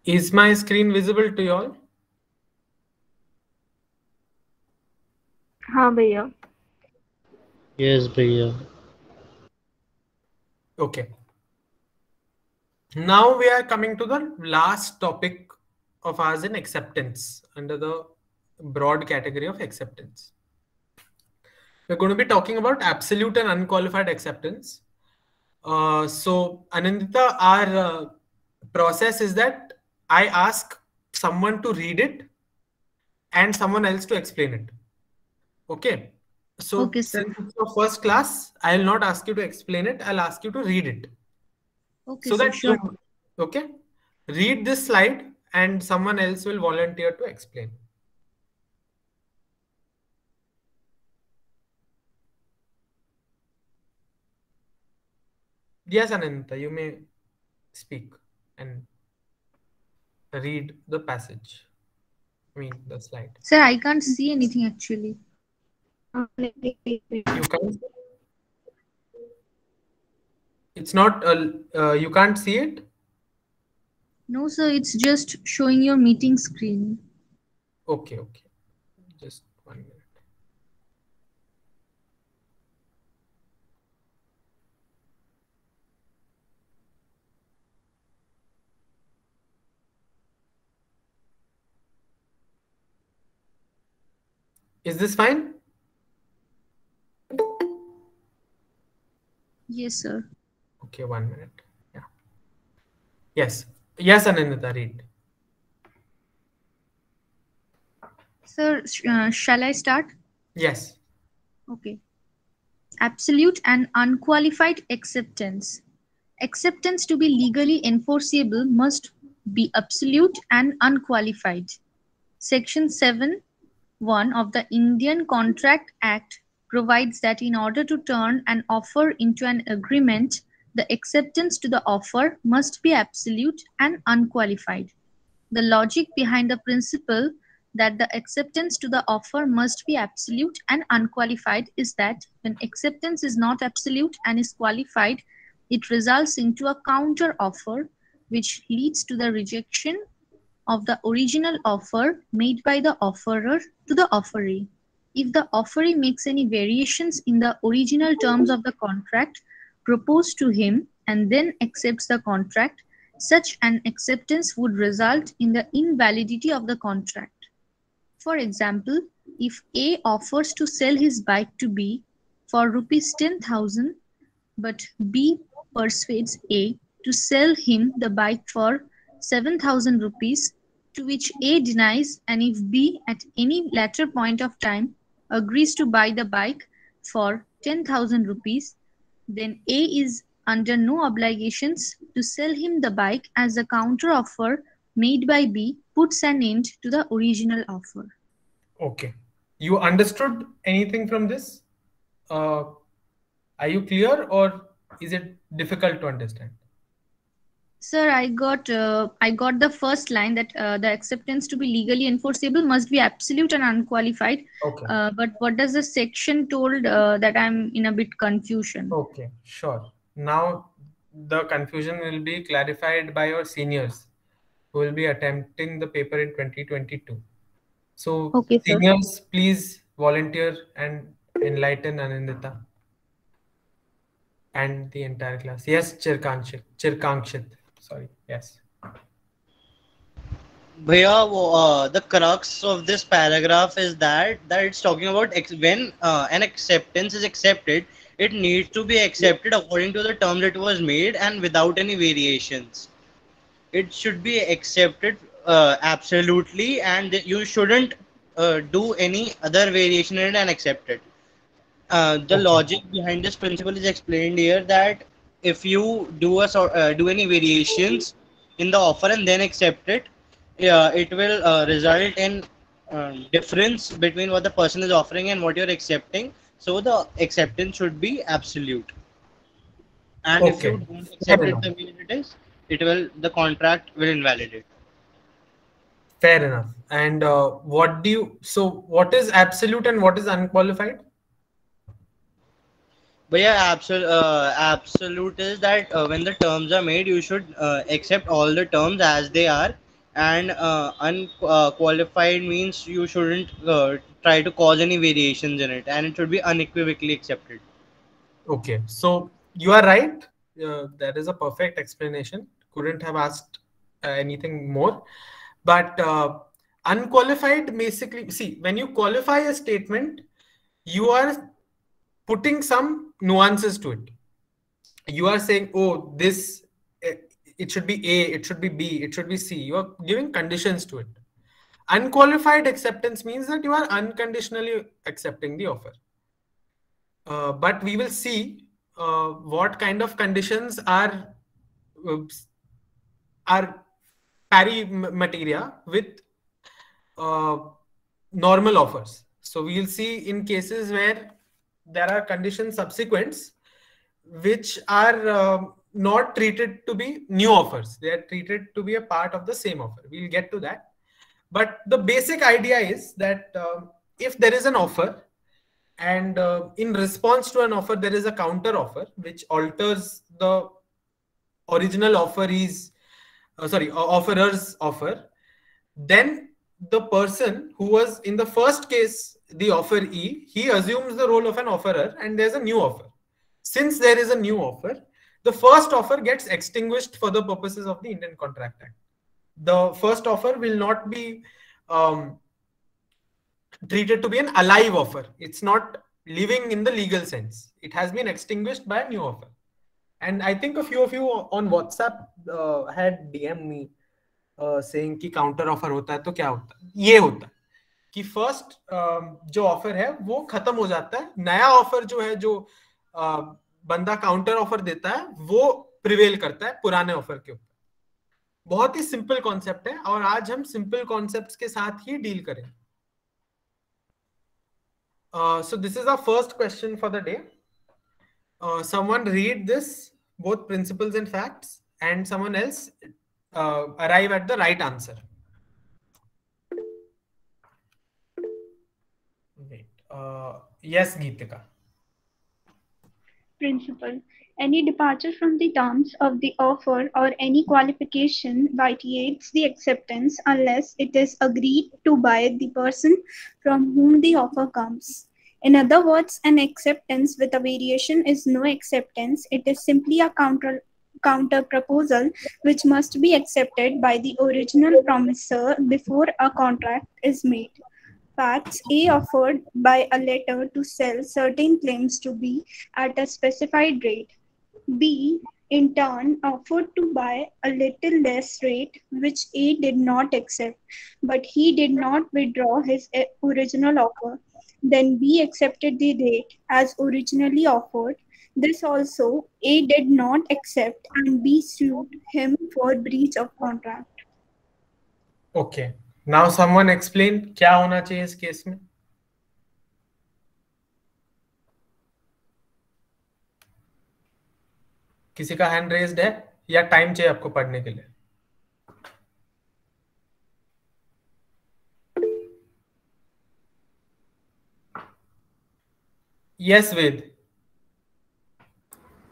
Is my screen visible to you all? हाँ भैया. Yes, भैया. Okay. Now we are coming to the last topic of ours in acceptance under the broad category of acceptance. We're going to be talking about absolute and unqualified acceptance. So, Anandita, our process is that I ask someone to read it and someone else to explain it. Okay. So, Okay, sir. since it's your first class, I will not ask you to explain it. I'll ask you to read it. Okay, So sir. that Sure. you, okay, read this slide and someone else will volunteer to explain. Yes, Ananta, you may speak and read the passage. I mean, the slide. Sir, I can't see anything actually. You can't. It's not. You can't see it. No, sir, it's just showing your meeting screen. Okay, okay. Just 1 minute. Is this fine? Yes, sir. Okay, 1 minute. Yeah. Yes. Yes, Anandita, read. Sir, shall I start? Yes. Okay. Absolute and unqualified acceptance. Acceptance to be legally enforceable must be absolute and unqualified. Section 7(1) of the Indian Contract Act provides that in order to turn an offer into an agreement, the acceptance to the offer must be absolute and unqualified. The logic behind the principle that the acceptance to the offer must be absolute and unqualified is that when acceptance is not absolute and is qualified, it results into a counter offer which leads to the rejection of the original offer made by the offerer to the offeree. If the offeree makes any variations in the original terms of the contract proposed to him and then accepts the contract, such an acceptance would result in the invalidity of the contract. For example, if A offers to sell his bike to B for rupees 10,000, but B persuades A to sell him the bike for 7,000 rupees, to which A denies, and if B at any later point of time agrees to buy the bike for 10,000 rupees, then A is under no obligations to sell him the bike, as the counter offer made by B puts an end to the original offer. Okay. You understood anything from this? Uh, are you clear or is it difficult to understand? Sir, I got the first line that the acceptance to be legally enforceable must be absolute and unqualified. Okay. But what does the section told that I'm in a bit confusion? Okay, sure. Now the confusion will be clarified by your seniors who will be attempting the paper in 2022. So, Okay, sir. seniors, please volunteer and enlighten Anandita and the entire class. Yes, Chirkangshit. Sorry, yes. Bhaiya, the crux of this paragraph is that it's talking about when an acceptance is accepted, it needs to be accepted according to the terms it was made and without any variations. It should be accepted absolutely, and you shouldn't do any other variation in it and accept it. The Okay. logic behind this principle is explained here that if you do any variations in the offer and then accept it, it will result in difference between what the person is offering and what you're accepting. So the acceptance should be absolute. And if you Okay. don't Fair accept it enough. the way it is, the contract will invalidate. Fair enough. And what is absolute and what is unqualified? But yeah, absolute is that when the terms are made, you should accept all the terms as they are, and unqualified means you shouldn't try to cause any variations in it, and it should be unequivocally accepted. Okay, so you are right. That is a perfect explanation. Couldn't have asked anything more. But unqualified, basically, see, when you qualify a statement, you are putting some nuances to it. You are saying, oh, this, it should be A, it should be B, it should be C. You are giving conditions to it. Unqualified acceptance means that you are unconditionally accepting the offer. But we will see what kind of conditions are pari materia with normal offers. So we will see in cases where there are condition subsequents which are not treated to be new offers. They are treated to be a part of the same offer. We'll get to that. But the basic idea is that if there is an offer, and in response to an offer there is a counter offer which alters the original offerer's offer, then the person who was in the first case the offeree, he assumes the role of an offerer, and there's a new offer. Since there is a new offer, the first offer gets extinguished for the purposes of the Indian Contract Act. The first offer will not be treated to be an alive offer. It's not living in the legal sense. It has been extinguished by a new offer. And I think a few of you on WhatsApp had DM me saying कि counter offer होता है तो क्या होता है? ये होता है कि first जो offer है वो खत्म हो जाता है, नया offer जो है, जो बंदा counter offer देता है वो prevail करता है पुराने offer के ऊपर. बहुत ही सिंपल कॉन्सेप्ट है और आज हम सिंपल कॉन्सेप्ट्स के साथ ही डील करें. So this is our first question for the day. Someone read this, both principles and facts, and someone else arrive at the right answer. Wait. Yes, Geetika. Principle. Any departure from the terms of the offer or any qualification vitiates the acceptance unless it is agreed to by the person from whom the offer comes. In other words, an acceptance with a variation is no acceptance. It is simply a counter proposal which must be accepted by the original promisor before a contract is made. Facts: A offered by a letter to sell certain claims to B at a specified rate. B, in turn, offered to buy a little less rate, which A did not accept, but he did not withdraw his original offer. Then B accepted the rate as originally offered. This also A did not accept, and B sued him for breach of contract. Okay. Now someone explain क्या होना चाहिए इस case में. किसी का hand raised है या time चाहिए आपको पढ़ने के लिए? Yes, Ved.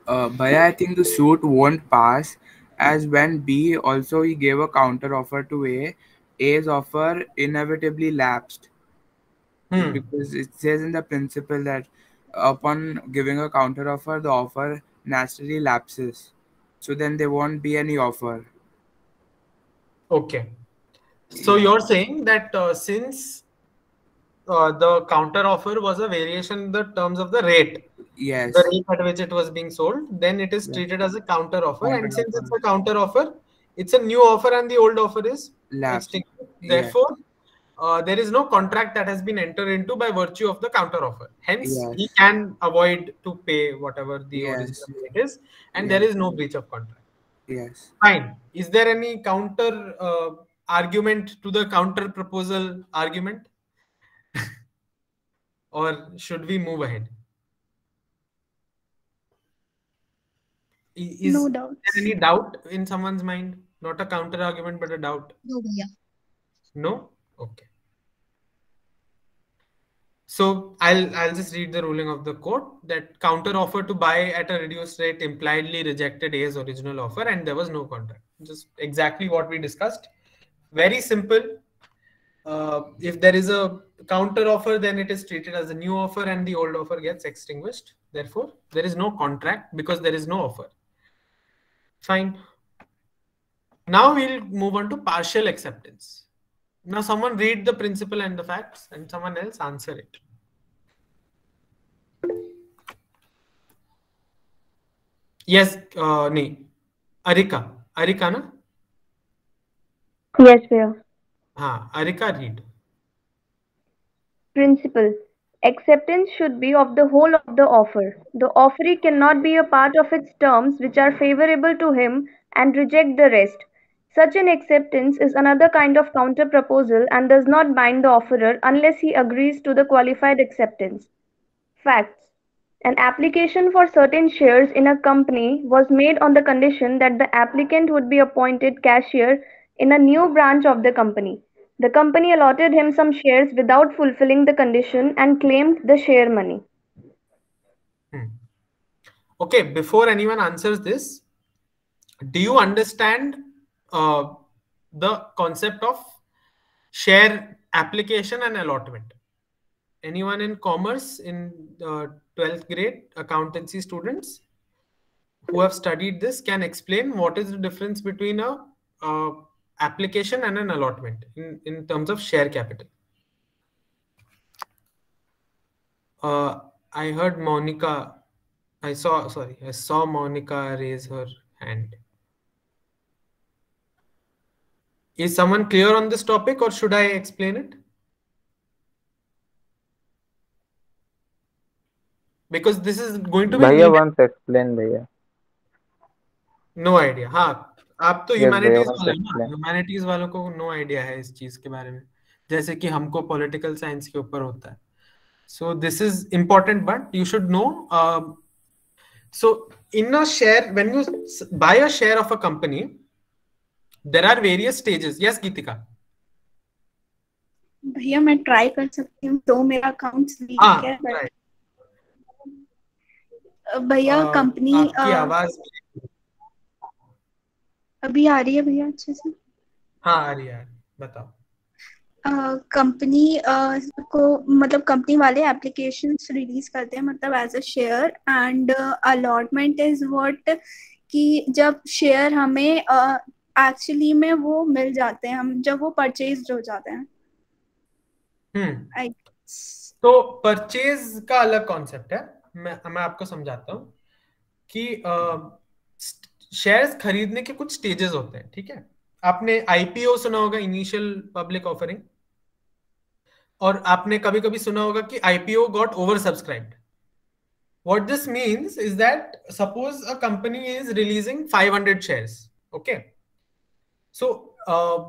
Bhaiya, I think the suit won't pass, as when B also he gave a counter offer to A, A's offer inevitably lapsed. Because it says in the principle that upon giving a counter offer, the offer naturally lapses. So then there won't be any offer. Okay. So you're saying that since the counter offer was a variation in the terms of the rate, yes, the rate at which it was being sold, then it is treated as a counter offer. And since it's a counter offer, it's a new offer and the old offer is extinct. Therefore, there is no contract that has been entered into by virtue of the counter offer. Hence, he can avoid to pay whatever the original rate is, and there is no breach of contract. Yes. Fine. Is there any counter argument to the counter proposal argument? Or should we move ahead? Is no doubt. there any doubt in someone's mind? Not a counter argument, but a doubt? No, yeah. No? Okay. So I'll just read the ruling of the court that counter offer to buy at a reduced rate impliedly rejected A's original offer and there was no contract. Just exactly what we discussed. Very simple. If there is a counter offer, then it is treated as a new offer and the old offer gets extinguished. Therefore, there is no contract because there is no offer. Fine. Now we'll move on to partial acceptance. Now someone read the principle and the facts and someone else answer it. Yes, nahi. Arika. Arika, na? Yes, Bhaiya. हाँ, Arika, read. Principle. Acceptance should be of the whole of the offer. The offeree cannot be a part of its terms which are favorable to him and reject the rest. Such an acceptance is another kind of counter proposal and does not bind the offerer unless he agrees to the qualified acceptance. Facts. An application for certain shares in a company was made on the condition that the applicant would be appointed cashier in a new branch of the company. The company allotted him some shares without fulfilling the condition and claimed the share money. Okay, before anyone answers this, do you understand the concept of share application and allotment? Anyone in commerce in 12th grade accountancy students who have studied this can explain what is the difference between a application and an allotment in terms of share capital? I heard Monica. I saw Monica raise her hand. Is someone clear on this topic or should I explain it? Because this is going to be... Bhaiya once explain, Bhaiya. No idea. हाँ, आप तो Yes, humanities भैया, वाले हो ना, explain. Humanities वालों को no idea है इस चीज के बारे में, जैसे कि हमको पॉलिटिकल साइंस के ऊपर होता है. So this is important, but you should know. So in a share, when you buy a share of a company, there are various stages. Yes, Geetika. भैया मैं ट्राई कर सकती हूँ, तो मेरा अकाउंट्स लीक है. भैया कंपनी आपकी आवाज अभी आ रही है भैया अच्छे से? हाँ आ रही है, बताओ. कंपनी को मतलब कंपनी वाले एप्लीकेशंस रिलीज करते हैं मतलब as a share, and allotment is what कि जब शेयर हमें एक्चुअली में वो मिल जाते हैं, हम जब वो परचेज हो जाते हैं. तो परचेज का अलग कॉन्सेप्ट है. मैं आपको समझाता हूँ कि शेयर्स खरीदने के कुछ स्टेजेस होते हैं. ठीक है, आपने आईपीओ सुना होगा, इनिशियल पब्लिक ऑफरिंग, और आपने कभी कभी सुना होगा कि IPO got over subscribed. What this means is that suppose a company is releasing 500 shares. Okay, so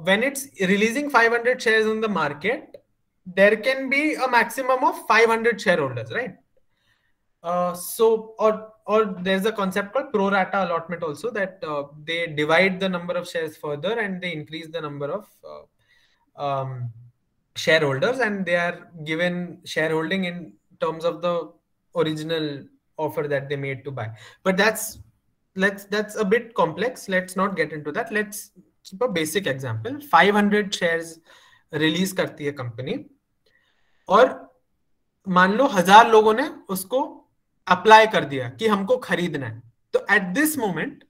when it's releasing 500 shares in the market, there can be a maximum of 500 shareholders, right? So or there's a concept called pro rata allotment also, that they divide the number of shares further and they increase the number of shareholders, and they are given shareholding in terms of the original offer that they made to buy. But that's a bit complex. Let's not get into that. Let's keep a basic example. 500 shares release करती है company, और मान लो 1000 लोगों ने उसको apply कर दिया कि हमको खरीदना है. तो at this moment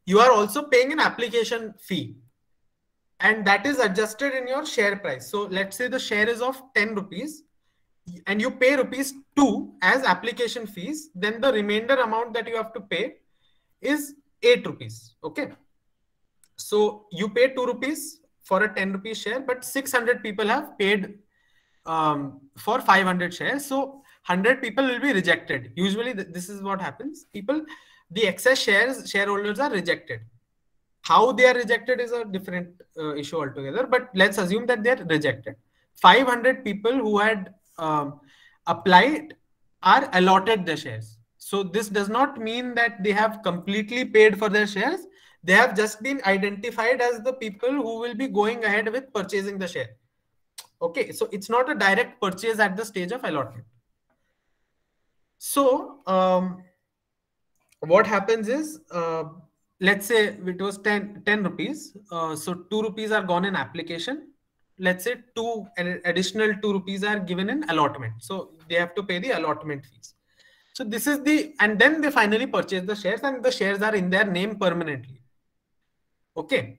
you are also paying an application fee, and that is adjusted in your share price. So let's say the share is of 10 rupees and you pay rupees 2 as application fees, then the remainder amount that you have to pay is 8 rupees. Okay, so you pay 2 rupees for a 10 rupees share, but 600 people have paid for 500 shares. So 100 people will be rejected. Usually this is what happens. The excess shareholders are rejected. How they are rejected is a different issue altogether, but let's assume that they are rejected. 500 people who had applied are allotted their shares. So this does not mean that they have completely paid for their shares. They have just been identified as the people who will be going ahead with purchasing the share. Okay, so it's not a direct purchase at the stage of allotment. So what happens is let's say it was 10 rupees. So 2 rupees are gone in application. Let's say an additional 2 rupees are given in allotment. So they have to pay the allotment fees. So this is and then they finally purchase the shares, and the shares are in their name permanently. Okay.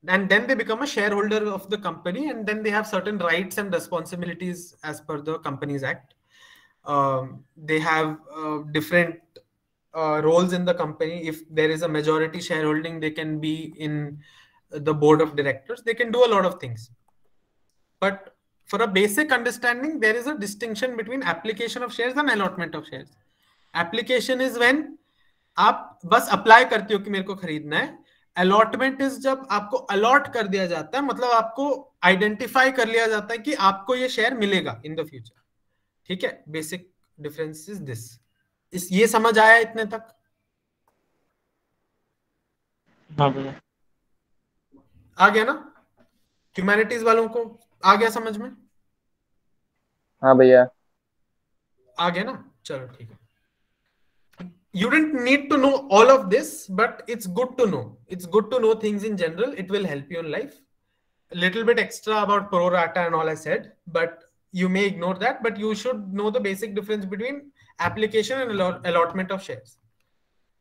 And then they become a shareholder of the company, and then they have certain rights and responsibilities as per the Companies Act. They have different roles in the company. If there is a majority shareholding, they can be in the board of directors. They can do a lot of things. But for a basic understanding, there is a distinction between application of shares and allotment of shares. Application is when आप बस apply करते हो कि मेरे को खरीदना है. Allotment is जब आपको अलॉट कर दिया जाता है, मतलब आपको आइडेंटिफाई कर लिया जाता है कि आपको ये शेयर मिलेगा इन द फ्यूचर. ठीक है, बेसिक डिफरेंस इज दिस. ये समझ आया इतने तक? हाँ भैया. आ गया ना? ह्यूमैनिटीज वालों को आ गया समझ में? हाँ भैया. आ गया ना? चलो ठीक है. You didn't need to know all of this, but it's good to know. It's good to know things in general. It will help you in life. A little bit extra about pro rata and all I said, but you may ignore that. But you should know the basic difference between application and allotment of shares.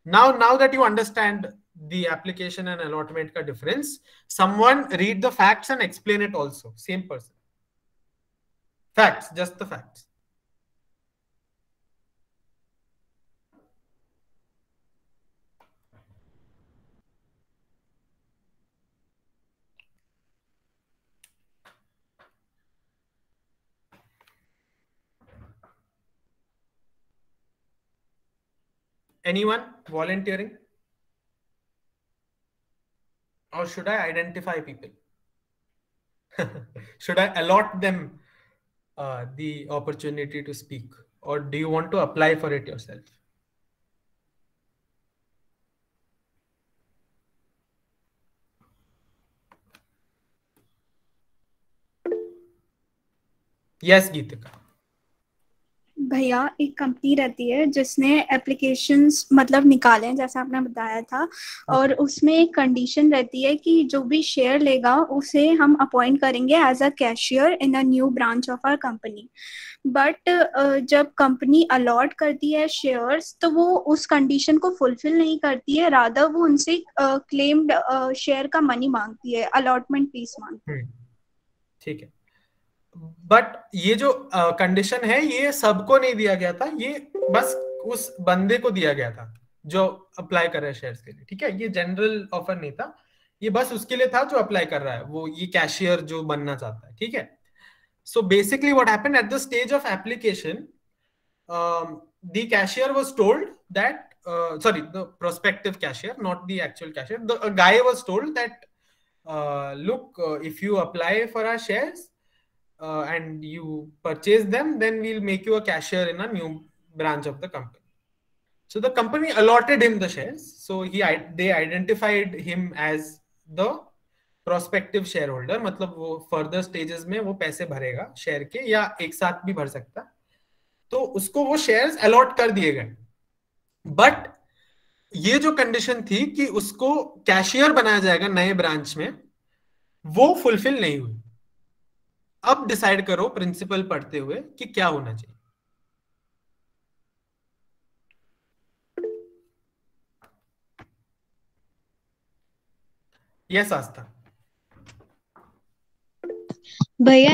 Now that you understand the application and allotment ka difference, someone read the facts and explain it also. Same person. Facts, just the facts. Anyone volunteering? Or should I identify people? Should I allot them the opportunity to speak? Or do you want to apply for it yourself? Yes, Geetika. भैया एक company रहती है जिसने applications मतलब निकाले हैं जैसे आपने बताया था, और उसमें एक कंडीशन रहती है कि जो भी शेयर लेगा उसे हम अपॉइंट करेंगे as a cashier in a new branch of our company. But जब कंपनी अलॉट करती है शेयर्स तो वो उस कंडीशन को फुलफिल नहीं करती है, रादर वो उनसे क्लेम्ड शेयर का मनी मांगती है, अलॉटमेंट फीस मांगती है. ठीक है, बट ये जो कंडीशन है ये सबको नहीं दिया गया था, ये बस उस बंदे को दिया गया था जो अप्लाई कर रहा है शेयर्स के लिए. ठीक है, ये जनरल ऑफर नहीं था, ये बस उसके लिए था जो अप्लाई कर रहा है, वो ये कैशियर जो बनना चाहता है. ठीक है, so basically what happened at the stage of application, the cashier was told that the prospective cashier, not the actual cashier, a guy was told that look, if you apply for our shares and you purchase them, then we'll make you a cashier in a new branch of the company. So the company allotted him the shares. So they identified him as the prospective share holder, मतलब वो further stages में वो पैसे भरेगा share के, या एक साथ भी भर सकता, तो उसको वो शेयर्स अलॉट कर दिए गए. बट ये जो कंडीशन थी कि उसको कैशियर बनाया जाएगा नए ब्रांच में, वो फुलफिल नहीं हुई. अब डिसाइड करो प्रिंसिपल पढ़ते हुए कि क्या होना चाहिए. Yes Aastha. Bhaiya,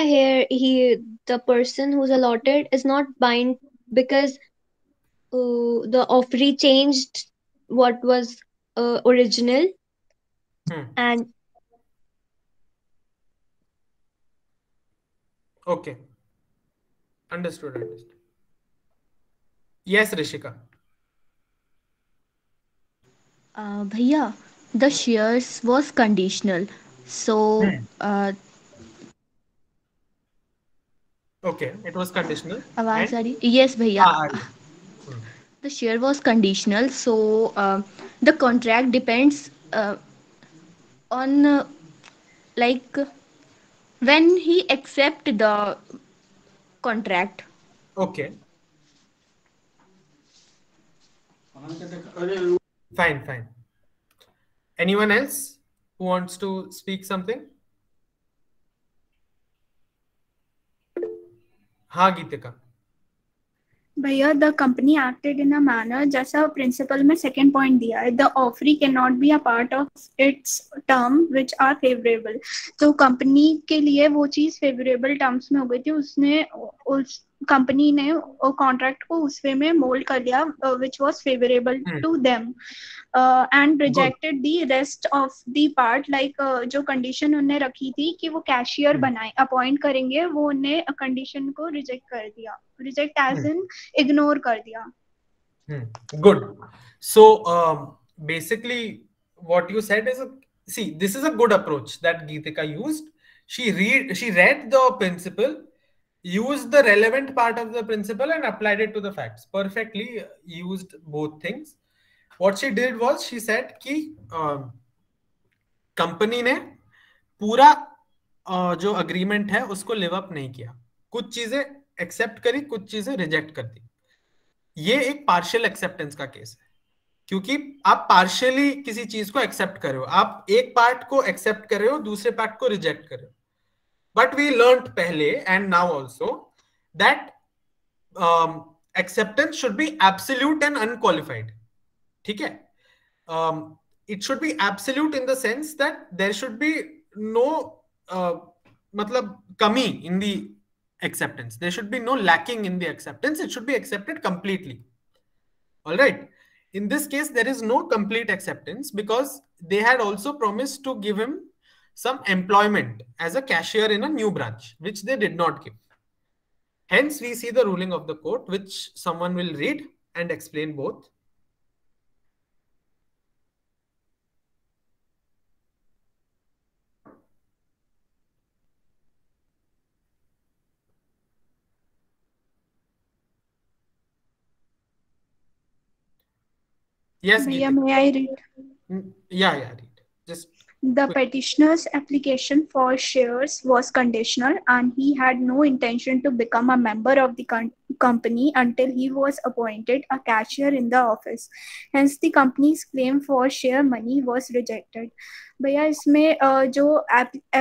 here the person who's allotted is not bind because the offeree changed what was original. And okay, understood. Yes, Rishika. Bhaiya, the shares was conditional, so okay, it was conditional. Yes, bhaiya. The share was conditional, so the contract depends on like when he accept the contract. Okay. Fine. Anyone else who wants to speak something? हाँ गीतिका. भैया the company acted in a manner, जैसा principle में second point दिया है, the offeree can not be a part of its term which are favourable. तो company के लिए वो चीज फेवरेबल टर्म्स में हो गई थी, उसने उस कंपनी ने कॉन्ट्रैक्ट को उस वे में मोल्ड कर लिया which was favourable to them and rejected the rest of the part. Like जो कंडीशन उन्होंने रखी थी कि वो कैशियर बनाए अपॉइंट करेंगे, वो उन्हें कंडीशन को रिजेक्ट कर दिया. रिजेक्ट एज इन इग्नोर कर दिया. Good. So basically what you said is see, this is a good approach that Geetika used. She read the principle, used the relevant part of the principle and applied it to the facts. Perfectly used both things. What she did was she said कि company ने पूरा जो agreement है उसको live up नहीं किया. कुछ चीजें एक्सेप्ट करी, कुछ चीजें रिजेक्ट कर दी. ये एक पार्शियल एक्सेप्टेंस का केस है, क्योंकि आप पार्शियली किसी चीज को एक्सेप्ट कर रहे हो. आप एक पार्ट को एक्सेप्ट कर रहे हो, दूसरे पार्ट को रिजेक्ट कर रहे हो. बट वी लर्न पहले and now also that acceptance should be absolute and unqualified. ठीक है. It should be absolute in the sense that there should be no मतलब कमी इन दी acceptance. There should be no lacking in the acceptance. It should be accepted completely. All right. In this case, there is no complete acceptance because they had also promised to give him some employment as a cashier in a new branch, which they did not give. Hence, we see the ruling of the court, which someone will read and explain both. Yes, Bhaiya, may I read? Yeah, read. Just the petitioner's application for shares was conditional and he had no intention to become a member of the company until he was appointed a cashier in the office. Hence, the company's claim for share money was rejected. भैया इसमें जो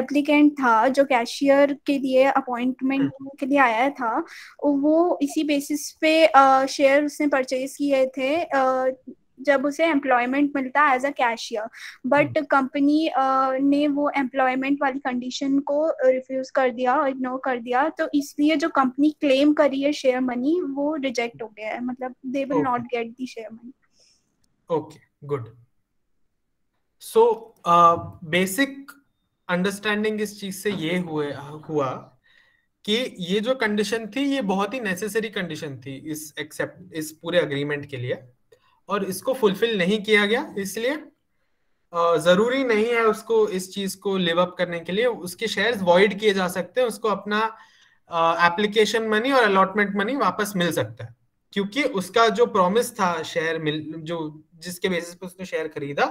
applicant था, जो cashier के लिए appointment के लिए आया था, वो इसी बेसिस पे शेयर उसने परचेज किए थे जब उसे एम्प्लॉयमेंट मिलता as a cashier. But company ने वो एम्प्लॉयमेंट वाली कंडीशन को रिफ्यूज कर दिया, इग्नोर कर दिया. तो इसलिए जो कंपनी क्लेम करी है शेयर मनी, वो रिजेक्ट हो गया है. मतलब they will not get the share money. Okay, good. So basic understanding इस चीज से ये हुआ कि ये जो कंडीशन थी, ये बहुत ही नेसेसरी कंडीशन थी इस पूरे अग्रीमेंट के लिए, और इसको फुलफिल नहीं किया गया. इसलिए जरूरी नहीं है उसको इस चीज को लिव अप करने के लिए उसके शेयर्स वॉइड किए जा सकते हैं, उसको अपना एप्लीकेशन मनी और अलॉटमेंट मनी वापस मिल सकता है, क्योंकि उसका जो प्रॉमिस था शेयर जो जिसके बेसिस पे उसने शेयर खरीदा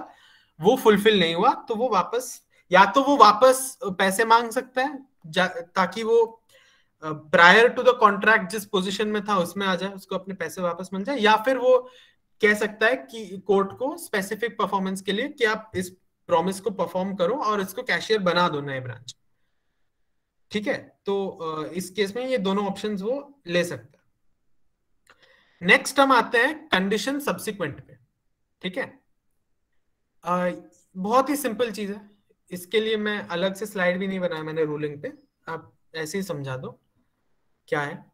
वो फुलफिल नहीं हुआ. तो वो वापस, या तो वो वापस पैसे मांग सकता है ताकि वो प्रायर टू द कॉन्ट्रैक्ट जिस पोजीशन में था उसमें आ जाए, उसको अपने पैसे वापस मिल जाए, या फिर वो कह सकता है कि कोर्ट को स्पेसिफिक परफॉर्मेंस के लिए कि आप इस प्रॉमिस को परफॉर्म करो और इसको कैशियर बना दो नए ब्रांच. ठीक है. तो इस केस में ये दोनों ऑप्शंस वो ले सकता है. नेक्स्ट हम आते हैं कंडीशन सब्सिक्वेंट पे. ठीक है. बहुत ही सिंपल चीज है, इसके लिए मैं अलग से स्लाइड भी नहीं बनाया मैंने रूलिंग पे, आप ऐसे ही समझा दो क्या है.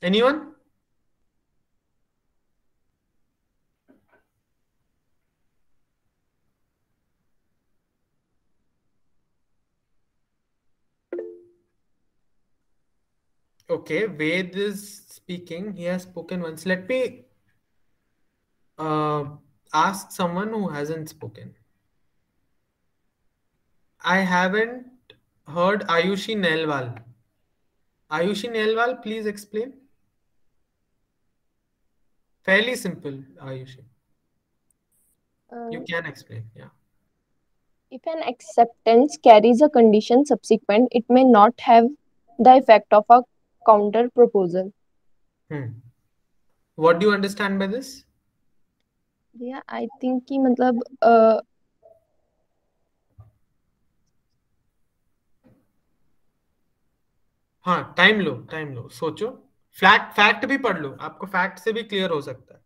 Anyone? Okay, Ved is speaking. He has spoken once. Let me ask someone who hasn't spoken. I haven't heard Ayushi Nelwal. Ayushi Nelwal, please explain. Fairly simple, Ayushi. You can explain, yeah. If an acceptance carries a condition subsequent, it may not have the effect of a counter proposal. What do you understand by this? Yeah, I think कि मतलब हाँ, time लो, सोचो. Fact भी पढ़ लो, आपको fact से भी clear हो सकता है.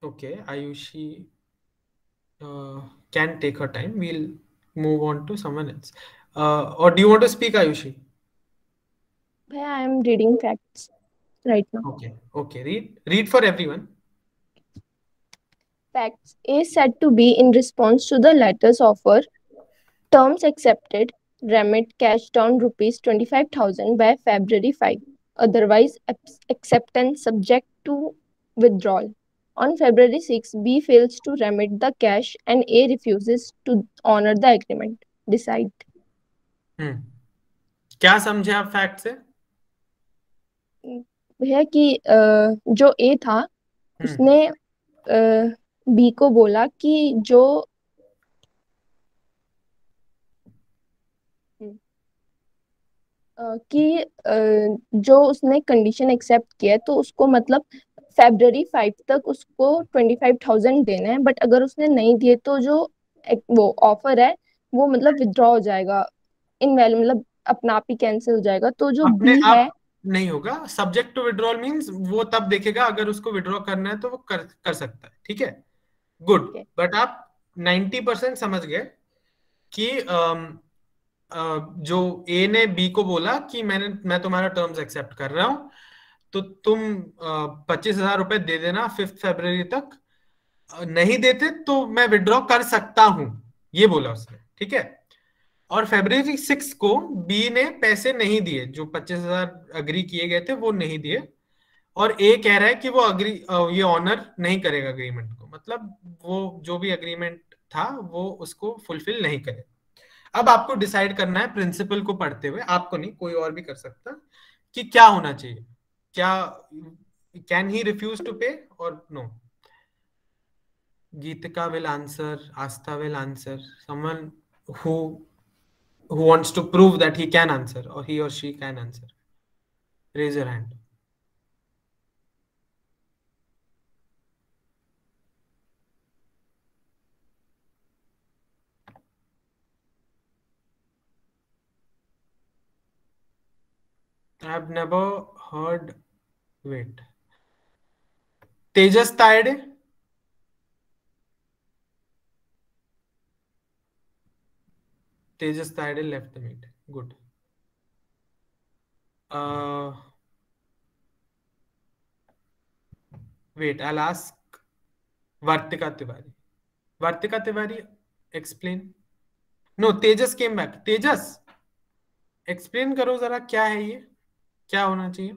Okay, Ayushi can take her time. We'll move on to someone else. Or do you want to speak, Ayushi? I am reading facts right now. Okay. Read for everyone. Facts. A said to be in response to the letter's offer. Terms accepted. Remit cash down rupees 25,000 by February 5. Otherwise, acceptance subject to withdrawal. On February 6, B fails to remit the cash and A refuses to honor the agreement. Decide. क्या समझे आप fact से? भैया कि जो ए था उसने B को बोला कि जो उसने कंडीशन एक्सेप्ट किया तो उसको मतलब February 5 तक उसको 25,000 देना है, बट अगर उसने नहीं दिए तो जो वो ऑफर है वो मतलब विथड्रॉ हो जाएगा, इनवैलिड मतलब अपना आप ही कैंसिल हो जाएगा. तो जो बी है नहीं होगा. सब्जेक्ट टू विड्रॉल मींस वो तब देखेगा अगर उसको विड्रॉ करना है तो वो कर सकता है. ठीक है, गुड. बट आप 90% समझ गए कि जो ए ने बी को बोला कि मैं तुम्हारा टर्म्स एक्सेप्ट कर रहा हूं, तो तुम 25,000 रुपए दे देना 5 फरवरी तक. नहीं देते तो मैं विड्रॉ कर सकता हूं, ये बोला उसने. ठीक है. और February 6 को बी ने पैसे नहीं दिए, जो 25,000 अग्री किए गए थे वो नहीं दिए, और ए कह रहा है कि वो ये ऑनर नहीं करेगा अग्रीमेंट को. मतलब वो जो भी अग्रीमेंट था वो उसको फुलफिल नहीं करे. अब आपको डिसाइड करना है प्रिंसिपल को पढ़ते हुए, आपको नहीं, कोई और भी कर सकता, कि क्या होना चाहिए. क्या कैन ही रिफ्यूज टू पे और no? Geetika will answer, Astha will answer, someone who wants to prove that he can answer or he or she can answer. Raise your hand. I've never heard. Wait. Tejas Tayade? Tejas Tayade left the meeting. Good. Wait, I'll ask Vartika Tiwari. Vartika Tiwari, explain. No, Tejas came back. Tejas, explain करो जरा क्या है ये, क्या होना चाहिए.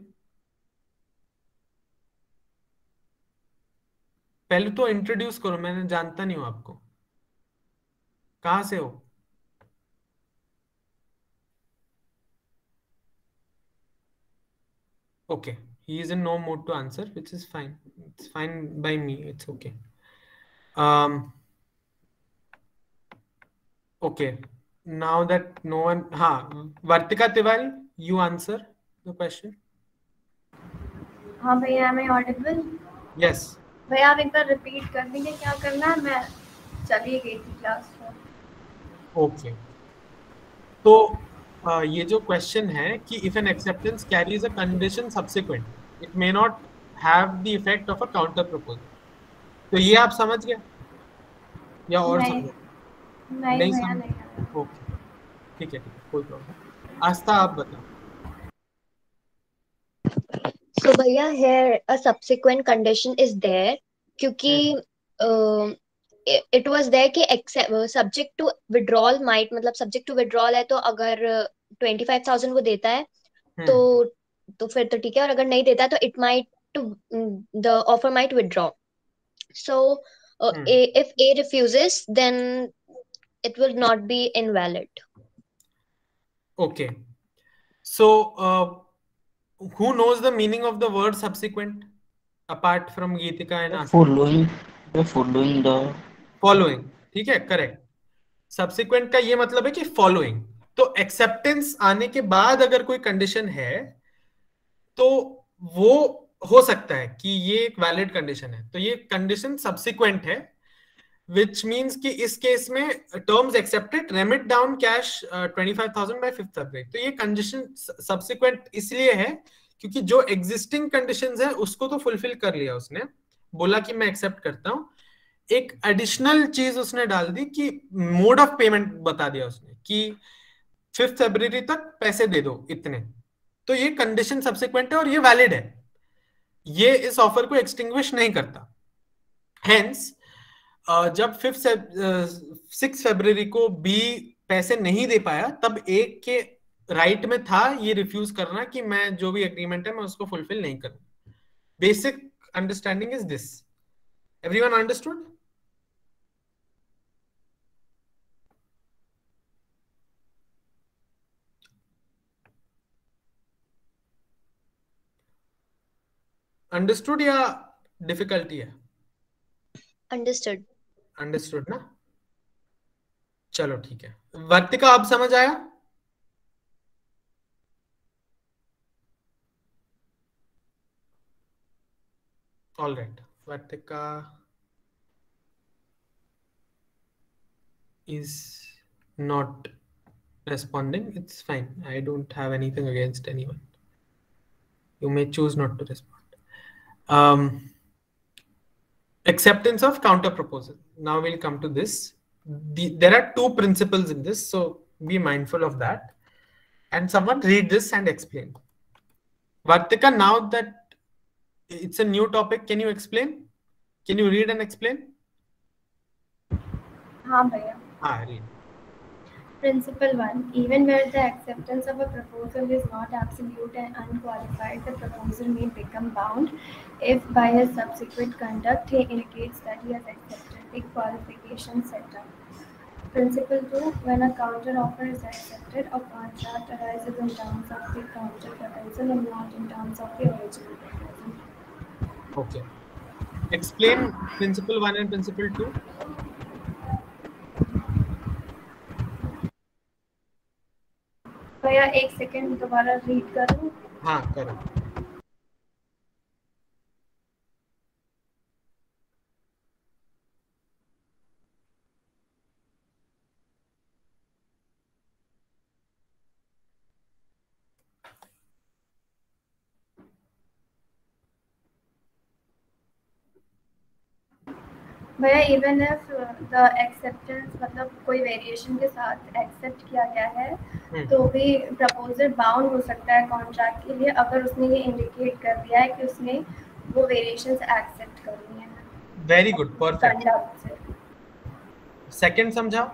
पहले तो इंट्रोड्यूस करो, मैंने जानता नहीं हूं आपको. कहां से हो? Okay, he is in no mood to answer, which is fine. It's fine by me. It's okay. Okay. Now that no one, Vartika Tiwari, you answer the question. हाँ भैया, am I audible? Yes. भैया आप एक बार repeat कर देंगे क्या करना है? मैं चली गई थी क्लास में. Okay. तो ये जो क्वेश्चन है कि if N acceptance carries a condition subsequent, it may not have the effect of a counter proposal. तो ये आप समझ गए या और समझ? नहीं समझ. ओके, ठीक है, कोई प्रॉब्लम. आस्था आप बताओ. So भैया, here a subsequent condition is there क्योंकि it was there कि subject to withdrawal might, मतलब subject to withdrawal है, तो अगर 25,000 वो देता है तो तो फिर तो ठीक है, और अगर नहीं देता तो it might the offer might withdraw. So if A refuses, then it will not be invalid. Okay. So who knows the meaning of the word subsequent apart from Geetika and Asif? Following the Following. ठीक है, correct. Subsequent का ये मतलब है कि following. तो acceptance आने के बाद अगर कोई कंडीशन है तो वो हो सकता है कि ये एक वैलिड कंडीशन है. तो ये कंडीशन सब्सिक्वेंट है, which means कि इस केस में terms accepted, remit down cash 25,000 by 5th February. तो ये कंडीशन सब्सिक्वेंट इसलिए है क्योंकि जो एग्जिस्टिंग कंडीशंस है उसको तो फुलफिल कर लिया उसने, बोला कि मैं एक्सेप्ट करता हूं. एक एडिशनल चीज उसने डाल दी कि मोड ऑफ पेमेंट बता दिया उसने कि 5th February तक पैसे दे दो इतने. तो ये कंडीशन सब्सिक्वेंट है और ये वैलिड है, ये इस ऑफर को एक्सटिंग्विश नहीं करता. हेंस जब 6 February को बी पैसे नहीं दे पाया तब एक के राइट में था ये रिफ्यूज करना कि मैं जो भी एग्रीमेंट है मैं उसको फुलफिल नहीं करूं. Basic understanding is this. Everyone understood? Understood या डिफिकल्टी है? अंडरस्टूड. अंडरस्टूड ना? चलो ठीक है. वर्तिका अब समझ आया? All right. Vartika is not responding. It's fine. I don't have anything against anyone. You may choose not to respond. Acceptance of counter proposal. Now we'll come to this. There are two principles in this, so be mindful of that. And someone read this and explain. Vartika, now that it's a new topic, can you explain? Can you read and explain? हाँ भैया. Read. Principle 1. Even where the acceptance of a proposal is not absolute and unqualified, the proposal may become bound if by his subsequent conduct he indicates that he has accepted the qualification set up. Principle 2. When a counter offer is accepted, a contract arises in terms of the counter proposal and not in terms of the original proposal. Okay. Explain principle 1 and principle 2. भैया एक second दोबारा read करूं? हाँ करो. भैया even if the acceptance मतलब कोई variation के साथ एक्सेप्ट किया गया है तो भी प्रपोजल बाउंड हो सकता है कॉन्ट्रैक्ट के लिए अगर उसने ये इंडिकेट कर दिया है कि उसने वो वेरिएशंस एक्सेप्ट करनी है. Very good, perfect. सेकंड समझाओ.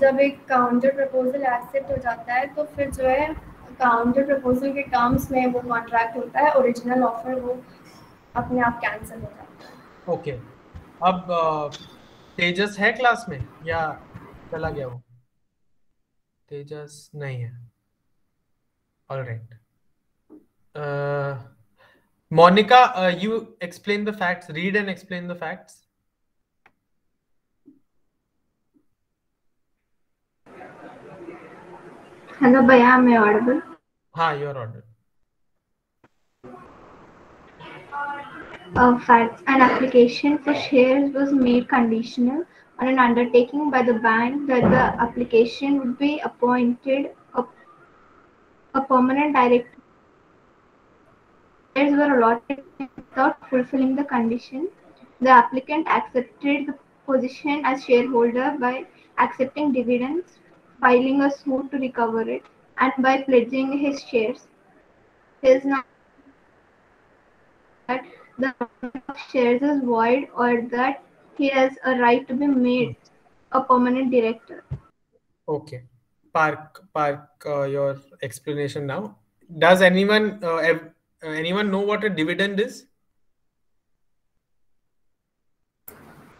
जब एक काउंटर प्रपोजल एक्सेप्ट हो जाता है तो फिर जो है काउंटर प्रपोजल के टर्म्स में वो कॉन्ट्रैक्ट होता है, ओरिजिनल ऑफर वो अपने आप कैंसिल हो जाता है. ओके. अब तेजस है क्लास में या चला गया वो? तेजस नहीं है. All right. Monica, you explain the facts. Read and explain the facts. Hello, Bhaiya, am I audible? हाँ, you are audible. Facts. An application for shares was made conditional on an undertaking by the bank that the application would be appointed a permanent director. Shares were allotted without fulfilling the condition. The applicant accepted the position as shareholder by accepting dividends, filing a suit to recover it, and by pledging his shares. He is not that the shares is void or that he has a right to be made a permanent director. Okay. park your explanation now. Does anyone know what a dividend is?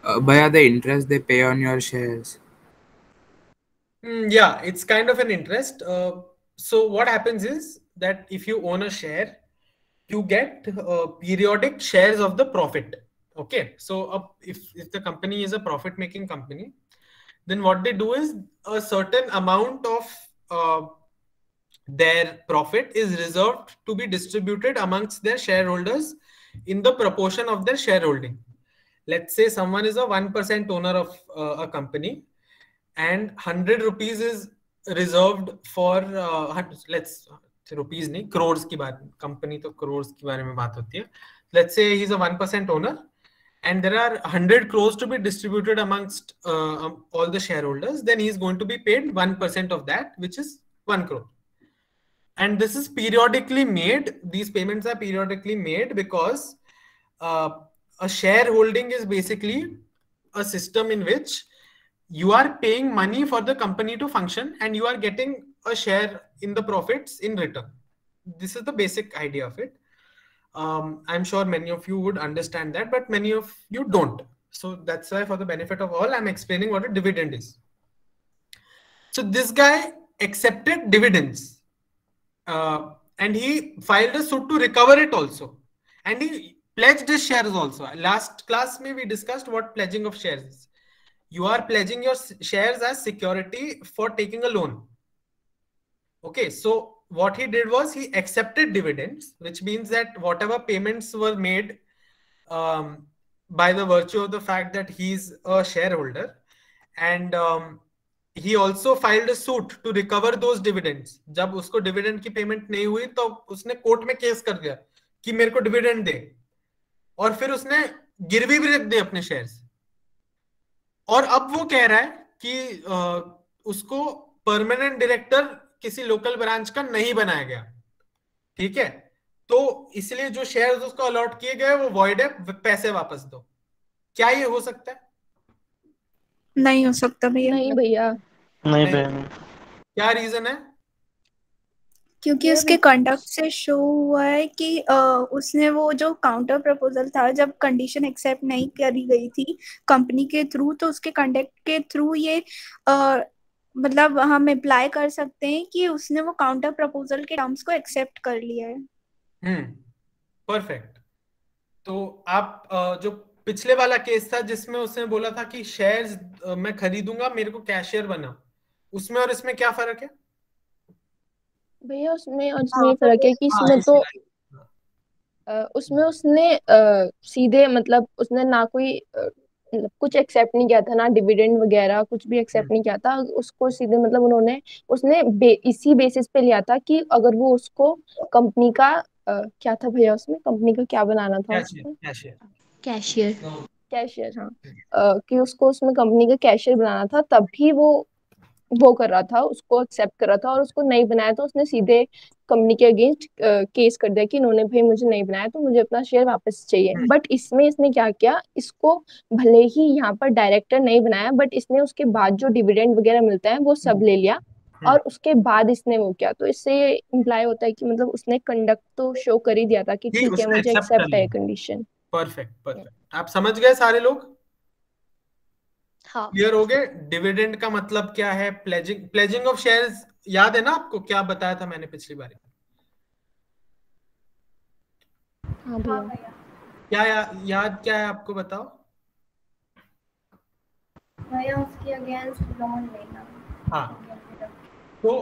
Bhaiya, the interest they pay on your shares. Yeah, it's kind of an interest. So what happens is that if you own a share, you get periodic shares of the profit. Okay, so if the company is a profit-making company, then what they do is a certain amount of their profit is reserved to be distributed amongst their shareholders in the proportion of their shareholding. Let's say someone is a 1% owner of a company, and 100 rupees is reserved for let's rupees नहीं crores की बात, company तो crores के बारे में बात होती है. Let's say he's a 1% owner and there are 100 crores to be distributed amongst all the shareholders, then he's going to be paid 1% of that, which is 1 crore. And this is periodically made. These payments are periodically made because a shareholding is basically a system in which you are paying money for the company to function and you are getting a share in the profits in return. This is the basic idea of it. I'm sure many of you would understand that, but many of you don't. So that's why, for the benefit of all, I'm explaining what a dividend is. So this guy accepted dividends and he filed a suit to recover it also. And he pledged his shares also. Last class we discussed what pledging of shares is. You are pledging your shares as security for taking a loan. Okay, so what he did was he accepted dividends, which means that whatever payments were made by the virtue of the fact that he's a shareholder, and he also filed a suit to recover those dividends. जब उसको dividend की payment नहीं हुई तो उसने court में case कर दिया कि मेरे को dividend दे, और फिर उसने गिरवी भी रख दी अपने शेयर्स. और अब वो कह रहा है कि उसको परमानेंट डायरेक्टर किसी लोकल ब्रांच का नहीं बनाया गया. ठीक है, तो इसलिए जो शेयर्स उसको अलॉट किए गए वो वॉइड है, पैसे वापस दो. क्या ये हो सकता है? नहीं हो सकता भैया. नहीं भैया. नहीं भैया. क्या रीजन है? क्योंकि उसके कंडक्ट से शो हुआ है कि उसने वो जो काउंटर प्रपोजल था, जब कंडीशन एक्सेप्ट नहीं करी गई थी कंपनी के थ्रू, तो उसके कंडक्ट के थ्रू ये मतलब हम अप्लाई कर सकते हैं कि उसने वो काउंटर प्रपोजल के टर्म्स को एक्सेप्ट कर लिया है. परफेक्ट. तो आप जो पिछले वाला केस था जिसमें उसने बोला था कि शेयर्स मैं खरीदूंगा, मेरे को कैशियर बना, उसमें और इसमें क्या फर्क है भैया? उसमें और इसमें फर्क है कि इसमें तो उसमें उसने सीधे मतलब उसने ना कोई कुछ एक्सेप्ट नहीं किया था, ना डिविडेंड वगैरह कुछ भी एक्सेप्ट नहीं किया था. उसको सीधे मतलब उसने इसी बेसिस पे लिया था कि अगर वो उसको कंपनी का क्या था भैया, उसमें कंपनी का क्या बनाना था? कैशियर. हाँ, कि उसको उसमें कंपनी का कैशियर बनाना था, तभी वो कर रहा था, उसको एक्सेप्ट कर रहा था. और उसको नहीं बनाया तो उसने सीधे कंपनी के अगेंस्ट केस कर दिया कि इन्होंने भाई मुझे नहीं बनाया तो मुझे अपना शेयर वापस चाहिए. बट इसमें इसने क्या किया, इसको भले ही यहाँ पर डायरेक्टर नहीं बनाया, बट इसने उसके बाद जो डिविडेंड वगैरह मिलता है वो सब ले लिया और उसके बाद इसने वो किया. तो इससे ये इम्प्लाई होता है कि मतलब उसने कंडक्ट तो शो कर ही दिया था कि ठीक है मुझे एक्सेप्ट है कंडीशन. परफेक्ट. आप समझ गए सारे लोग? क्लियर हो गए? डिविडेंड का मतलब क्या है, प्लेजिंग ऑफ शेयर्स याद है ना आपको? क्या बताया था मैंने पिछली बार? हाँ भैया. क्या याद क्या है आपको, बताओ. भैया उसके अगेंस्ट लोन लेना. हाँ, तो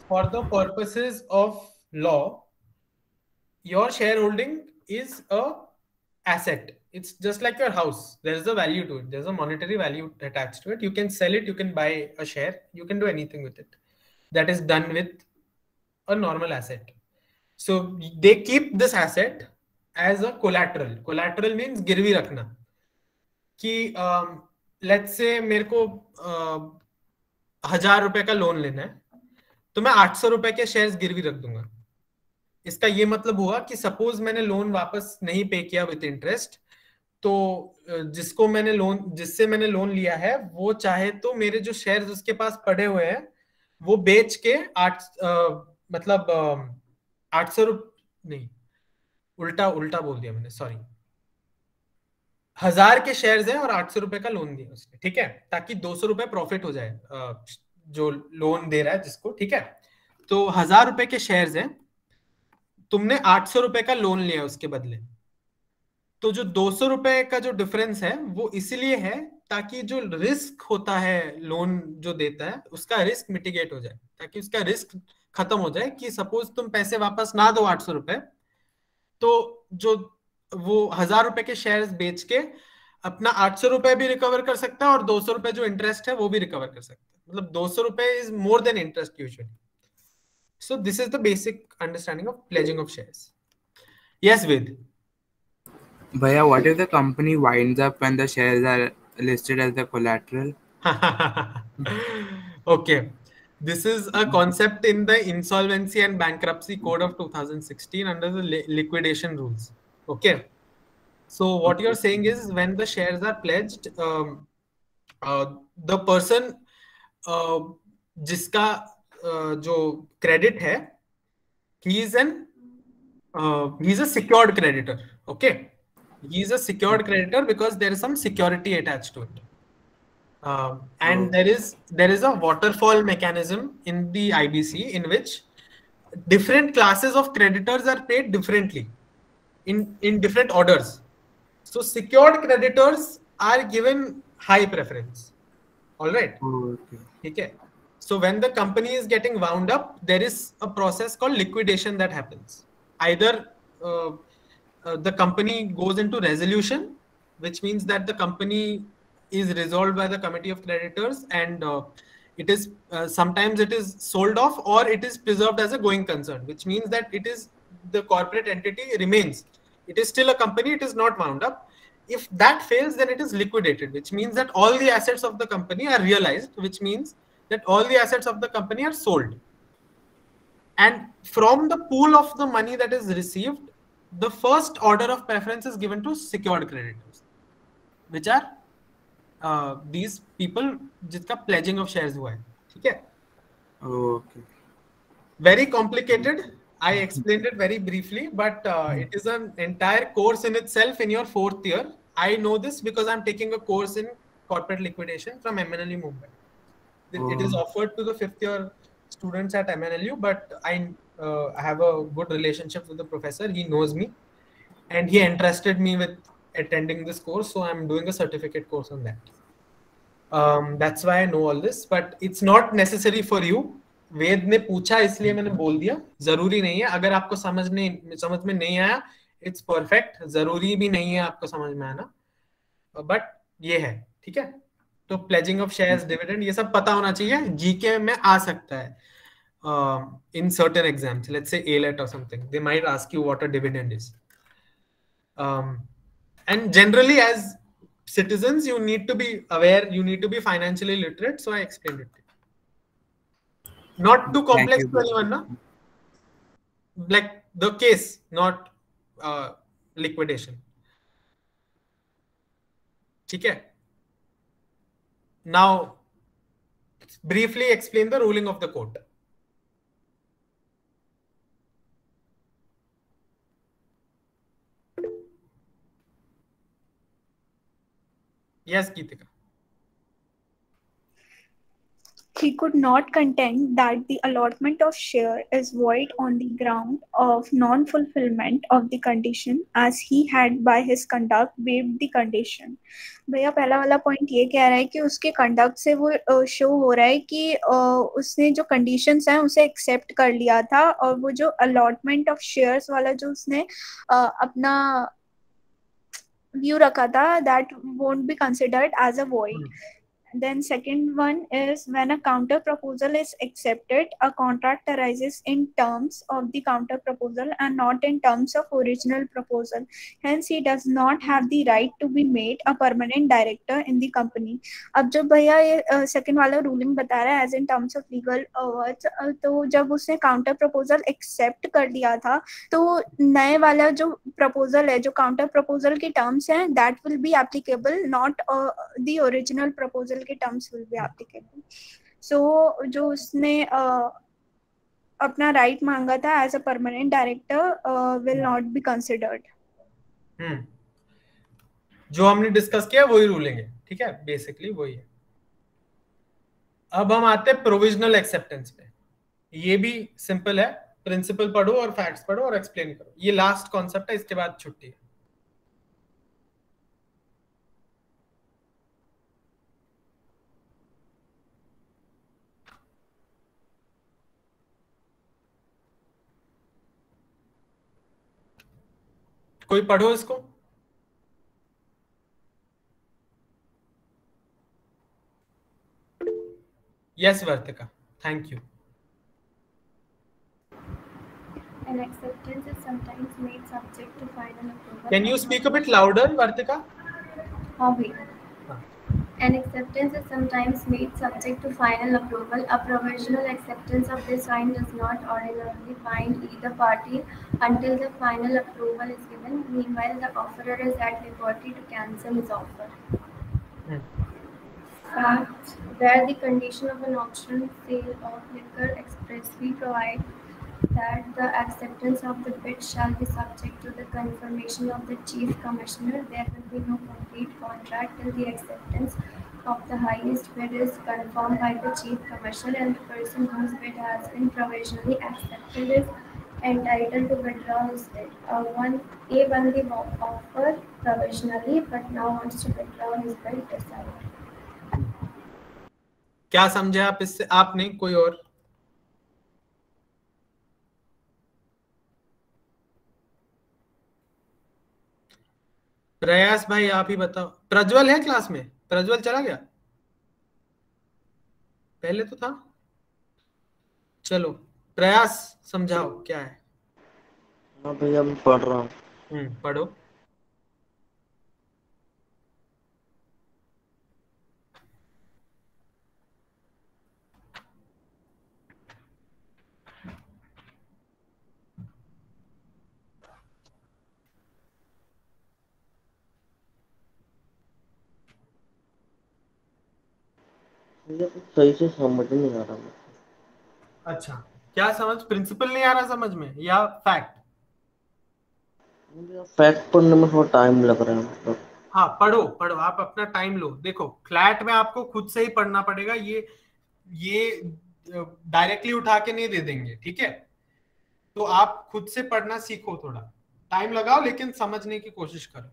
for the purposes of law your share holding is a asset. It's just like your house. There is a value to it. There's a monetary value attached to it. You can sell it, you can buy a share, you can do anything with it. That is done with a normal asset. So they keep this asset as a collateral. Collateral means गिरवी रखना. कि let's say मेरे को 1000 रुपए का loan लेना है, तो मैं 800 रुपए के शेयर्स गिरवी रख दूंगा. इसका ये मतलब हुआ कि सपोज मैंने लोन वापस नहीं पे किया विद इंटरेस्ट, तो जिससे मैंने लोन लिया है वो चाहे तो मेरे जो शेयर्स उसके पास पड़े हुए हैं वो बेच के 800 नहीं, उल्टा बोल दिया मैंने, सॉरी, 1000 के शेयर्स हैं और 800 रुपए का लोन दिया उसने, ठीक है, ताकि 200 रुपए प्रॉफिट हो जाए जो लोन दे रहा है जिसको, ठीक है। तो 1000 रुपए के शेयर्स हैं, तुमने 800 रुपए का लोन लिया उसके बदले, तो जो 200 रुपए का जो डिफरेंस है वो इसलिए है ताकि जो रिस्क होता है लोन जो देता है उसका रिस्क मिटिगेट हो जाए, ताकि उसका रिस्क खत्म हो जाए कि सपोज तुम पैसे वापस ना दो 800 रुपए, तो जो वो 1000 रुपए के शेयर्स बेच के अपना 800 रुपए भी रिकवर कर सकता है और 200 रुपए जो इंटरेस्ट है वो भी रिकवर कर सकता है। मतलब 200 रुपए is more than interest usually. So this is the basic understanding of pledging of shares. Yes, Ved. Bhaiya, what if the company winds up when the shares are listed as the collateral? Okay. This is a concept in the Insolvency and Bankruptcy Code of 2016 under the liquidation rules. Okay. So what you're saying is when the shares are pledged, the person जिसका जो credit है, he is a secured creditor. Okay, he is a secured creditor because there is some security attached to it, and there is a waterfall mechanism in the IBC in which different classes of creditors are paid differently in different orders. So secured creditors are given high preference. All right. Okay. So when the company is getting wound up, there is a process called liquidation that happens. Either the company goes into resolution, which means that the company is resolved by the committee of creditors, and it is sometimes it is sold off, or it is preserved as a going concern, which means that it is the corporate entity remains. It is still a company, it is not wound up. If that fails, then it is liquidated, which means that all the assets of the company are realized, which means that all the assets of the company are sold. And from the pool of the money that is received, the first order of preference is given to secured creditors, which are these people जिसका pledging of shares हुआ है, ठीक है? Okay. Very complicated. I explained it very briefly, but it is an entire course in itself in your 4th year. I know this because I'm taking a course in corporate liquidation from MNLU Mumbai. It is offered to the 5th year students at MNLU, but I have a good relationship with the professor. He knows me, and he entrusted me with attending this course, so I'm doing a certificate course on that. That's why I know all this, but it's not necessary for you. वेद ने पूछा इसलिए मैंने बोल दिया, जरूरी नहीं है। अगर आपको समझ में नहीं आया, इट्स परफेक्ट, जरूरी भी नहीं है आपको समझ में आना, बट ये है, ठीक है? तो प्लेजिंग ऑफ शेयर्स, डिविडेंड, ये सब पता होना चाहिए, जीके में आ सकता है in certain exams, let's say ALET or something, they might ask you what a dividend is. And generally as citizens, you need to be aware, you need to be financially literate, so I explained it. Not too complex to anyone, na? Like the case, not liquidation. Okay. Now, briefly explain the ruling of the court. Yes, Geetika. He could not contend that the allotment of share is void on the ground of non-fulfillment of the condition, as he had by his conduct waived the condition. भैया पहला वाला point ये कह रहा है कि उसके conduct से वो शो हो रहा है कि उसने जो कंडीशंस हैं उसे एक्सेप्ट कर लिया था, और वो जो अलॉटमेंट ऑफ शेयर्स वाला जो उसने अपना व्यू रखा था, that won't be considered as a void. Then second one is when a counter proposal is accepted, a contract arises in terms of the counter proposal and not in terms of original proposal. Hence, he does not have the right to be made a permanent director in the company. अब जब भैया ये second वाला ruling बता रहा है as in terms of legal words, तो जब उसने counter proposal accept कर लिया था, तो नए वाला जो proposal है, जो counter proposal की terms हैं, that will be applicable, not the original proposal के terms will be applicable. सो जो उसने अपना राइट मांगा था as a permanent director will not be considered. जो हमने डिस्कस किया वही रूलिंग है, ठीक है, बेसिकली वही है। अब हम आते हैं प्रोविजनल एक्सेप्टेंस पे। ये भी सिंपल है, प्रिंसिपल पढ़ो और फैक्ट्स पढ़ो और एक्सप्लेन करो। ये लास्ट कॉन्सेप्ट है, इसके बाद छुट्टी है। कोई पढ़ो इसको। Yes Vartika, thank you. An acceptance is sometimes made subject to final approval. Can you speak a bit louder, Vartika? Hobby. An acceptance is sometimes made subject to final approval. A provisional acceptance of this kind does not ordinarily bind either party until the final approval is given. Meanwhile, the offerer is at liberty to cancel his offer. Fact, where the condition of an auction sale of liquor expressly provide that the acceptance of the bid shall be subject to the confirmation of the Chief Commissioner, there will be no complete contract till the acceptance of the highest bid is confirmed by the Chief Commissioner, and the person whose bid has been provisionally accepted is entitled to withdraw his bid. A won the offer provisionally but now wants to withdraw his bid decided. क्या समझे आप इससे? आप नहीं, कोई और? प्रयास भाई आप ही बताओ। प्रज्वल है क्लास में? प्रज्वल चला गया? पहले तो था। चलो प्रयास समझाओ क्या है। हाँ भैया मैं पढ़ रहा हूँ। पढ़ो। मुझे कुछ सही से समझ नहीं आ रहा। अच्छा, क्या समझ? प्रिंसिपल नहीं आ रहा समझ में या फैक्ट? मुझे फैक्ट पढ़ने में थोड़ा टाइम लग रहा है मतलब। हाँ पढ़ो पढ़ो, आप अपना टाइम लो। देखो फ्लैट में आपको खुद से ही पढ़ना पड़ेगा, ये डायरेक्टली उठा के नहीं दे देंगे, ठीक है? तो आप खुद से पढ़ना सीखो, थोड़ा टाइम लगाओ लेकिन समझने की कोशिश करो।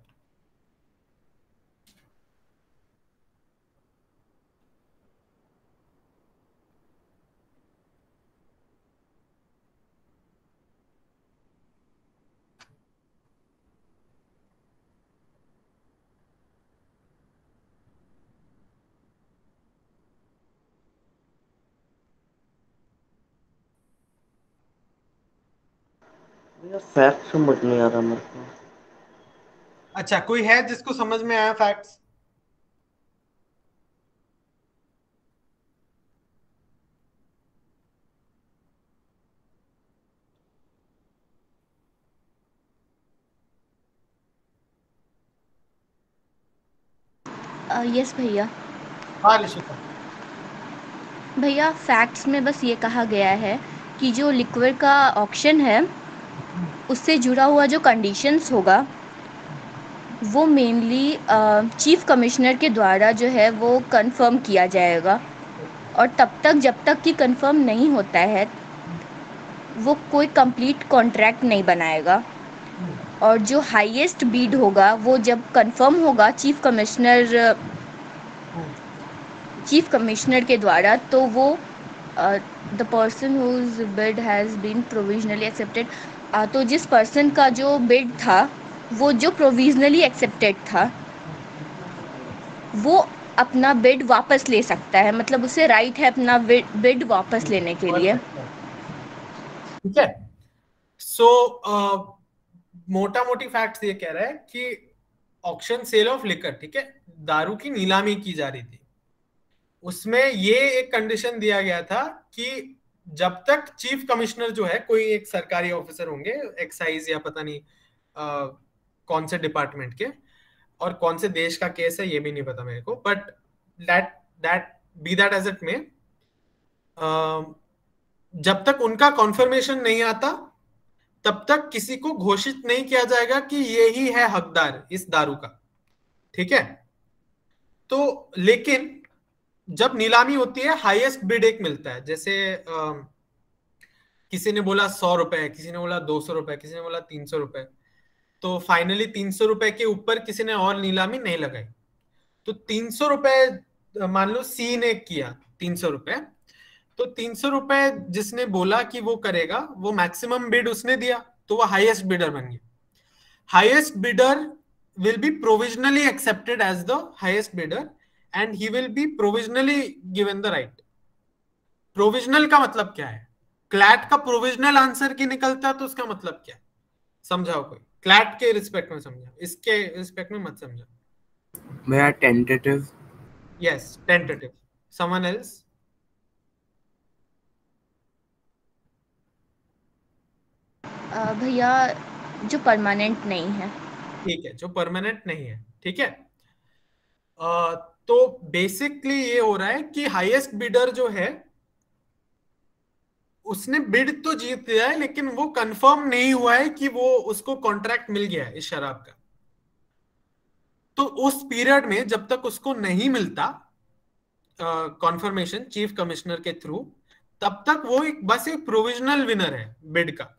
फैक्ट समझ नहीं आ रहा मेरे को। अच्छा, कोई है जिसको समझ में आया फैक्ट्स? यस भैया। हाँ ऋषिका। भैया फैक्ट्स में बस ये कहा गया है कि जो लिक्विड का ऑक्शन है उससे जुड़ा हुआ जो कंडीशंस होगा वो मेनली चीफ कमिश्नर के द्वारा जो है वो कंफर्म किया जाएगा, और तब तक जब तक कि कंफर्म नहीं होता है वो कोई कंप्लीट कॉन्ट्रैक्ट नहीं बनाएगा। और जो हाईएस्ट बीड होगा वो जब कंफर्म होगा चीफ कमिश्नर के द्वारा, तो वो the person whose bid has been provisionally accepted, तो जिस पर्सन का जो बिड था वो जो प्रोविजनली एक्सेप्टेड था वो अपना बिड वापस ले सकता है, मतलब उसे राइट है अपना बिड वापस लेने के लिए। ठीक है। सो मोटा मोटी फैक्ट्स ये कह रहा है कि ऑक्शन सेल ऑफ लिकर, ठीक है, दारू की नीलामी की जा रही थी, उसमें ये एक कंडीशन दिया गया था कि जब तक चीफ कमिश्नर जो है, कोई एक सरकारी ऑफिसर होंगे, एक्साइज या पता नहीं कौन से डिपार्टमेंट के और कौन से देश का केस है ये भी नहीं पता मेरे को, but that be that as it में, जब तक उनका कॉन्फर्मेशन नहीं आता तब तक किसी को घोषित नहीं किया जाएगा कि ये ही है हकदार इस दारू का, ठीक है। तो लेकिन जब नीलामी होती है हाईएस्ट बिड एक मिलता है, जैसे किसी ने बोला 100 रुपए, किसी ने बोला 200 रुपए, किसी ने बोला 300 रुपए, तो फाइनली 300 रुपए के ऊपर किसी ने और नीलामी नहीं लगाई। तो 300 रुपए मान लो सी ने किया 300 रुपए, तो 300 रुपए जिसने बोला कि वो करेगा वो मैक्सिमम बिड उसने दिया, तो वो हाईएस्ट बिडर बन गया। Highest bidder will be provisionally accepted as the highest bidder and he will be provisionally given the right. Provisional का मतलब क्या है? क्लैट का प्रोविजनल आंसर की निकलता है तो उसका मतलब क्या है? समझाओ कोई, क्लैट के रिस्पेक्ट में समझाओ, इसके रिस्पेक्ट में मत समझाओ। भैया tentative. Yes, tentative. Someone else? भैया जो परमानेंट नहीं है। ठीक है, जो परमानेंट नहीं है, ठीक है। तो बेसिकली ये हो रहा है कि हाईएस्ट बिडर जो है उसने बिड तो जीत लिया है लेकिन वो कंफर्म नहीं हुआ है कि वो उसको कॉन्ट्रैक्ट मिल गया है इस शराब का। तो उस पीरियड में जब तक उसको नहीं मिलता कॉन्फर्मेशन चीफ कमिश्नर के थ्रू, तब तक वो बस एक प्रोविजनल विनर है बिड का,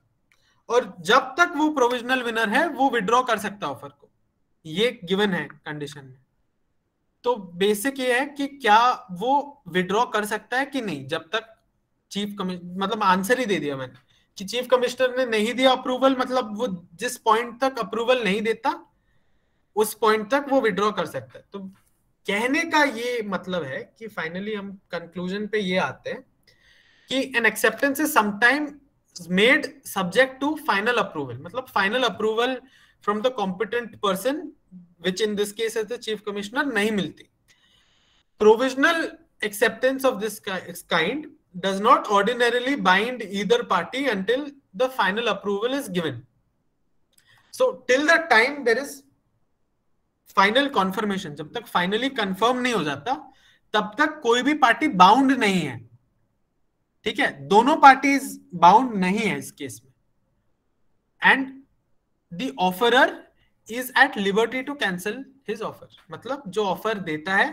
और जब तक वो प्रोविजनल विनर है वो विड्रॉ कर सकता है ऑफर को, ये गिवन है कंडीशन में। तो बेसिक ये है कि क्या वो विड्रॉ कर सकता है कि नहीं, जब तक चीफ कमिश्नर, मतलब आंसर ही दे दिया मैंने कि चीफ कमिश्नर ने नहीं दिया अप्रूवल, मतलब वो जिस पॉइंट तक अप्रूवल नहीं देता उस पॉइंट तक वो विड्रॉ कर सकता है। तो कहने का ये मतलब है कि फाइनली हम कंक्लूजन पे ये आते हैं कि an acceptance is sometimes made subject to final approval, मतलब final approval from the competent person which in this case is the chief commissioner नहीं मिलती। Provisional acceptance of this kind does not ordinarily bind either party until the final approval is given. So till the time there is final confirmation, जब तक finally confirm नहीं हो जाता तब तक कोई भी पार्टी बाउंड नहीं है, ठीक है। दोनों पार्टीज बाउंड नहीं है इस केस में, and the offeror is at liberty to cancel his offer, मतलब जो ऑफर देता है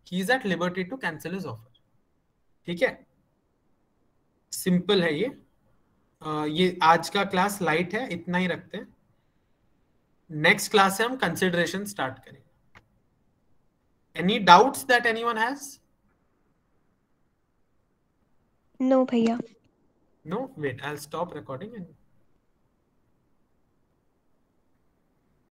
he is at liberty to cancel his offer, ठीक है। सिंपल है ये आज का क्लास लाइट है, इतना ही रखते हैं। नेक्स्ट क्लास से हम कंसिडरेशन स्टार्ट करेंगे। Any doubts that anyone has? No भैया। No, wait, I will stop recording and